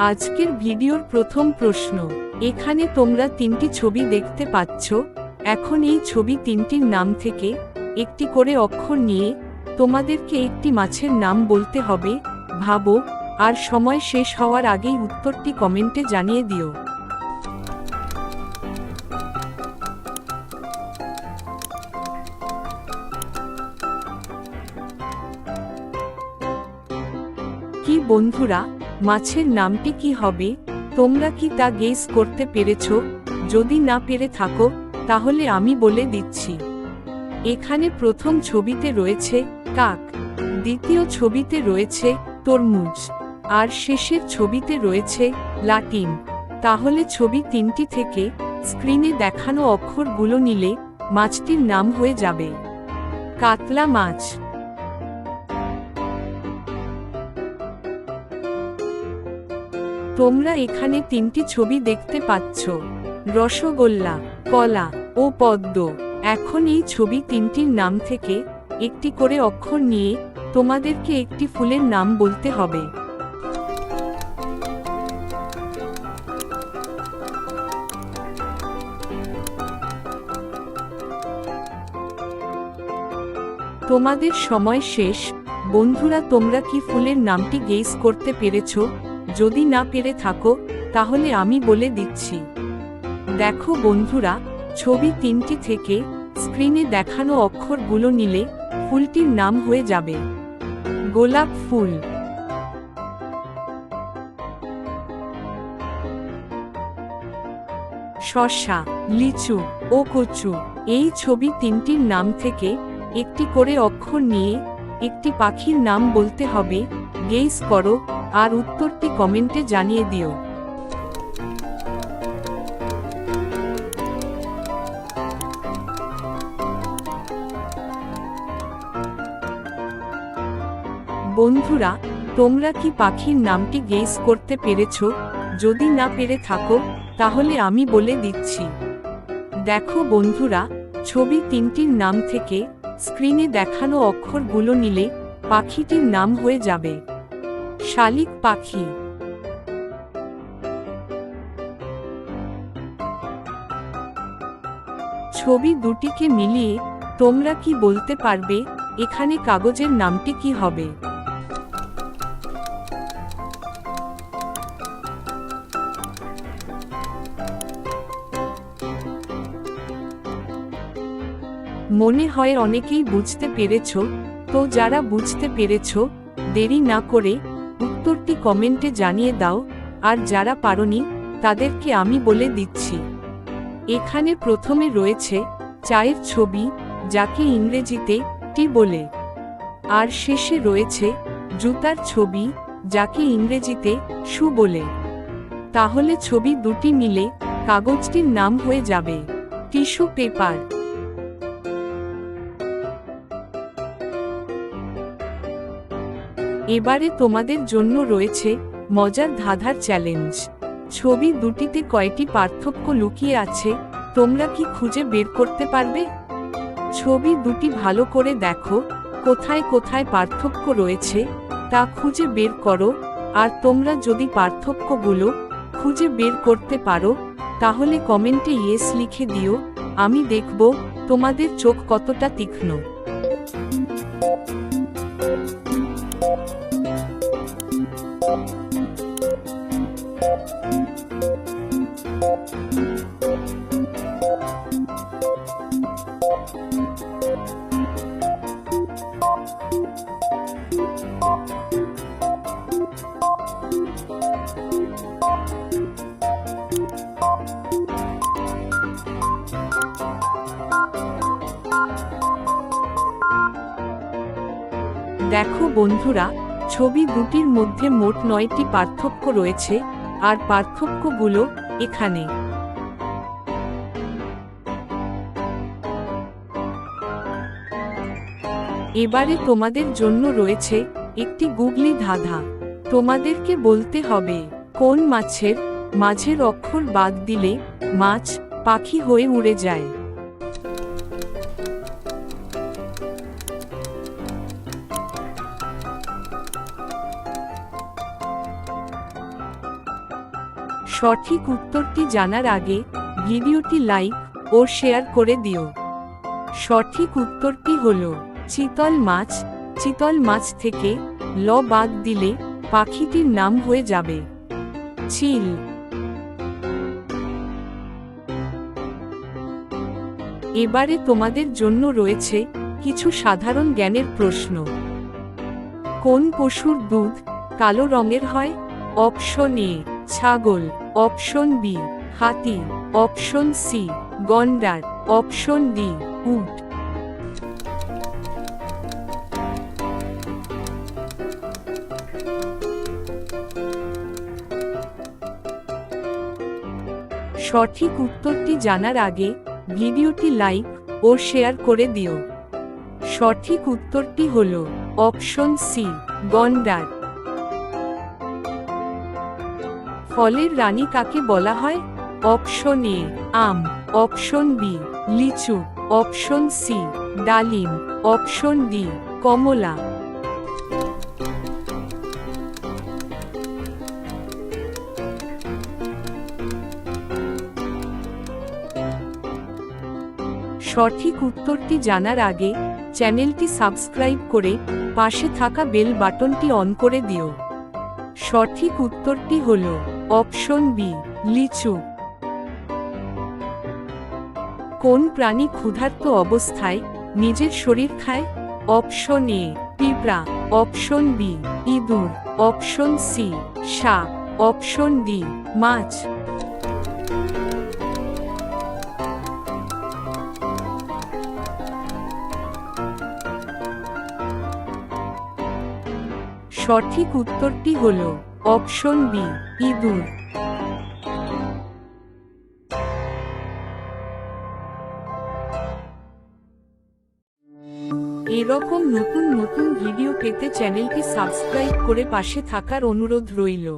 আজকের ভিডিওর প্রথম প্রশ্ন, এখানে তোমরা তিনটি ছবি দেখতে পাচ্ছ। এখন এই ছবি তিনটির নাম থেকে একটি করে অক্ষর নিয়ে তোমাদেরকে একটি মাছের নাম বলতে হবে। ভাবো, আর সময় শেষ হওয়ার আগেই উত্তরটি কমেন্টে জানিয়ে দিও। কি বন্ধুরা, মাছের নামটি কি হবে? তোমরা কি তা গেস করতে পেরেছো? যদি না পেরে থাকো তাহলে আমি বলে দিচ্ছি। এখানে প্রথম ছবিতে রয়েছে কাক, দ্বিতীয় ছবিতে রয়েছে তরমুজ, আর শেষের ছবিতে রয়েছে লাটিম। তাহলে ছবি তিনটি থেকে স্ক্রিনে দেখানো অক্ষরগুলো নিলে মাছটির নাম হয়ে যাবে কাতলা মাছ। তোমরা এখানে তিনটি ছবি দেখতে পাচ্ছ, রসগোল্লা, কলা ও পদ্ম। এখন এই ছবি তিনটির নাম থেকে একটি করে অক্ষর নিয়ে তোমাদেরকে একটি ফুলের নাম বলতে হবে। তোমাদের সময় শেষ। বন্ধুরা, তোমরা কি ফুলের নামটি গেস করতে পেরেছো? যদি না পেরে থাকো তাহলে আমি বলে দিচ্ছি। দেখো বন্ধুরা, ছবি তিনটি থেকে স্ক্রিনে দেখানো অক্ষরগুলো নিলে ফুলটির নাম হয়ে যাবে গোলাপ ফুল। শসা, লিচু ও কচু। এই ছবি তিনটির নাম থেকে একটি করে অক্ষর নিয়ে একটি পাখির নাম বলতে হবে। গেস করো আর উত্তরটি কমেন্টে জানিয়ে দিও। বন্ধুরা, তোমরা কি পাখির নামটি গেস করতে পেরেছো? যদি না পেরে থাকো তাহলে আমি বলে দিচ্ছি। দেখো বন্ধুরা, ছবি তিনটির নাম থেকে স্ক্রিনে দেখানো অক্ষরগুলো নিলে পাখিটির নাম হয়ে যাবে শালিক পাখি। ছবি দুটিকে মিলিয়ে তোমরা কি বলতে পারবে এখানে কাগজের নামটি কি হবে? মনে হয় অনেকেই বুঝতে পেরেছো। তো যারা বুঝতে পেরেছো, দেরি না করে উত্তরটি কমেন্টে জানিয়ে দাও। আর যারা পারোনি তাদেরকে আমি বলে দিচ্ছি। এখানে প্রথমে রয়েছে চায়ের ছবি, যাকে ইংরেজিতে টি বলে, আর শেষে রয়েছে জুতার ছবি, যাকে ইংরেজিতে শু বলে। তাহলে ছবি দুটি মিলে কাগজটির নাম হয়ে যাবে টিস্যু পেপার। এবারে তোমাদের জন্য রয়েছে মজার ধাঁধার চ্যালেঞ্জ। ছবি দুটিতে কয়টি পার্থক্য লুকিয়ে আছে তোমরা কি খুঁজে বের করতে পারবে? ছবি দুটি ভালো করে দেখো, কোথায় কোথায় পার্থক্য রয়েছে তা খুঁজে বের করো। আর তোমরা যদি পার্থক্যগুলো খুঁজে বের করতে পারো তাহলে কমেন্টে ইয়েস লিখে দিও। আমি দেখব তোমাদের চোখ কতটা তীক্ষ্ণ। দেখো বন্ধুরা, ছবি দুটির মধ্যে মোট 9টি পার্থক্য রয়েছে, আর পার্থক্যগুলো এখানে। এবারে তোমাদের জন্য রয়েছে একটি গুগলি ধাঁধা। তোমাদেরকে বলতে হবে কোন মাছের মাঝের অক্ষর বাদ দিলে মাছ পাখি হয়ে উড়ে যায়। সঠিক উত্তরটি জানার আগে ভিডিওটি লাইক ও শেয়ার করে দিও। সঠিক উত্তরটি হলো চিতল মাছ। চিতল মাছ থেকে ল বাদ দিলে পাখিটির নাম হয়ে যাবে চিল। এবারে তোমাদের জন্য রয়েছে কিছু সাধারণ জ্ঞানের প্রশ্ন। কোন পশুর দুধ কালো রঙের হয়? অপশন এ ছাগল, অপশন বি হাতি, অপশন সি গন্ডার, অপশন ডি উট। সঠিক উত্তরটি জানার আগে ভিডিওটি লাইক ও শেয়ার করে দিও। সঠিক উত্তরটি হল অপশন সি গন্ডার। ফলের রানী কাকে বলা হয়? অপশন এ আম, অপশন বি লিচু, অপশন সি ডালিম, অপশন ডি কমলা। সঠিক উত্তরটি জানার আগে চ্যানেলটি সাবস্ক্রাইব করে পাশে থাকা বেল বাটনটি অন করে দিও। সঠিক উত্তরটি হল অপশন বি লিচু। কোন প্রাণী ক্ষুধার্ত অবস্থায় নিজের শরীর খায়? অপশন এ পিঁপড়া, অপশন বি ইঁদুর, অপশন সি সাপ, অপশন ডি মাছ। সঠিক উত্তরটি হল অপশন বি ইঁদুর। এরকম নতুন নতুন ভিডিও পেতে চ্যানেলটি সাবস্ক্রাইব করে পাশে থাকার অনুরোধ রইল।